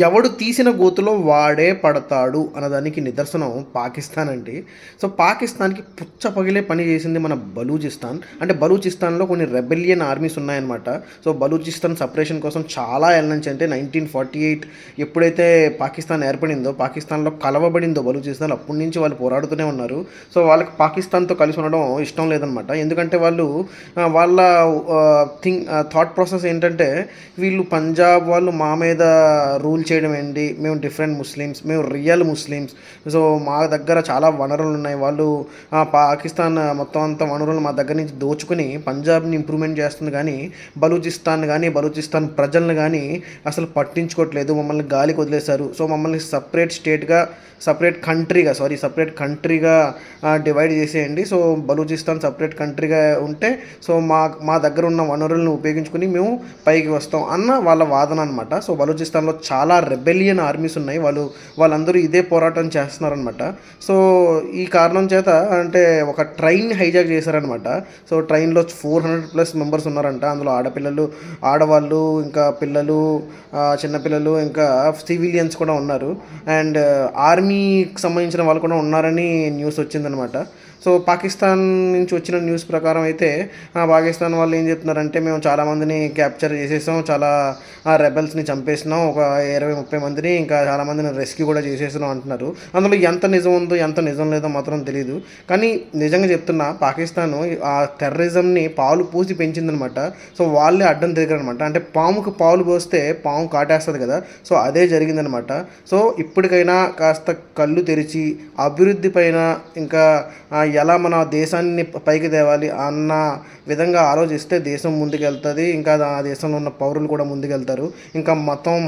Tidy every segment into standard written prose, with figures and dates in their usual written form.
ఎవడు తీసిన గోతిలో వాడే పడతాడు అన్నదానికి నిదర్శనం పాకిస్తాన్ అండి. సో, పాకిస్తాన్‌కి పుచ్చ పగిలే పని చేసింది మన బలూచిస్తాన్. అంటే బలూచిస్తాన్‌లో కొన్ని రెబెలియన్ ఆర్మీస్ ఉన్నాయన్నమాట. సో, బలూచిస్తాన్ సెపరేషన్ కోసం చాలా ఏళ్ల నుంచి అంటే 1948 ఎప్పుడైతే పాకిస్తాన్ ఏర్పడిందో, పాకిస్తాన్‌లో కలవబడిందో బలూచిస్తాన్ అప్పటి నుంచి వాళ్ళు పోరాడుతూనే ఉన్నారు. సో, వాళ్ళకి పాకిస్తాన్‌తో కలిసి ఉండడం ఇష్టం లేదనమాట. ఎందుకంటే వాళ్ళు వాళ్ళ థాట్ ప్రాసెస్ ఏంటంటే వీళ్ళు పంజాబ్ వాళ్ళు మా మీద రూల్ చేయడం ఏంటి, మేము డిఫరెంట్ ముస్లిమ్స్, మేము రియల్ ముస్లిమ్స్. సో మా దగ్గర చాలా వనరులు ఉన్నాయి. వాళ్ళు పాకిస్తాన్ మొత్తం అంతా వనరులు మా దగ్గర నుంచి దోచుకుని పంజాబ్ని ఇంప్రూవ్మెంట్ చేస్తుంది, కానీ బలూచిస్తాన్ ప్రజలను కానీ అసలు పట్టించుకోవట్లేదు. మమ్మల్ని గాలికి వదిలేశారు. సో మమ్మల్ని సపరేట్ కంట్రీగా డివైడ్ చేసేయండి. సో బలూచిస్తాన్ సపరేట్ కంట్రీగా ఉంటే సో మా దగ్గర ఉన్న వనరులను ఉపయోగించుకుని మేము పైకి వస్తాం అన్న వాళ్ళ వాదన అనమాట. సో బలూచిస్తాన్లో చాలా రెబెలియన్ ఆర్మీస్ ఉన్నాయి. వాళ్ళందరూ ఇదే పోరాటం చేస్తున్నారనమాట. సో ఈ కారణం చేత అంటే ఒక ట్రైన్ హైజాక్ చేశారనమాట. సో ట్రైన్లో 400+ మెంబర్స్ ఉన్నారంట. అందులో ఆడవాళ్ళు, ఇంకా పిల్లలు, చిన్నపిల్లలు, ఇంకా సివిలియన్స్ కూడా ఉన్నారు. అండ్ ఆర్మీకి సంబంధించిన వాళ్ళు కూడా ఉన్నారని న్యూస్ వచ్చిందనమాట. సో పాకిస్తాన్ నుంచి వచ్చిన న్యూస్ ప్రకారం అయితే పాకిస్తాన్ వాళ్ళు ఏం చెప్తున్నారంటే మేము చాలామందిని క్యాప్చర్ చేసేసాం, చాలా రెబెల్స్ని చంపేసినాం, ఒక 20-30 మందిని, ఇంకా చాలామందిని రెస్క్యూ కూడా చేసేసినాం అంటున్నారు. అందులో ఎంత నిజం ఉందో ఎంత నిజం లేదో మాత్రం తెలియదు. కానీ నిజంగా చెప్తున్నా, పాకిస్తాన్ ఆ టెర్రరిజంని పాలు పూసి పెంచిందనమాట. సో వాళ్ళే అడ్డం తిరిగారనమాట. అంటే పాముకు పాలు పోస్తే పాము కాటేస్తుంది కదా, సో అదే జరిగిందనమాట. సో ఇప్పటికైనా కాస్త కళ్ళు తెరిచి అభివృద్ధి పైన, ఇంకా ఎలా మన దేశాన్ని పైకి తేవాలి అన్న విధంగా ఆలోచిస్తే దేశం ముందుకెళ్తుంది. ఇంకా ఆ దేశంలో ఉన్న పౌరులు కూడా ముందుకెళ్తారు. ఇంకా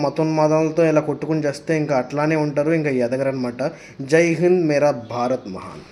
మతోన్మాదాలతో ఇలా కొట్టుకుని చేస్తే ఇంకా అట్లానే ఉంటారు, ఇంకా ఎదగరనమాట. జై హింద్, మేరా భారత్ మహాన్.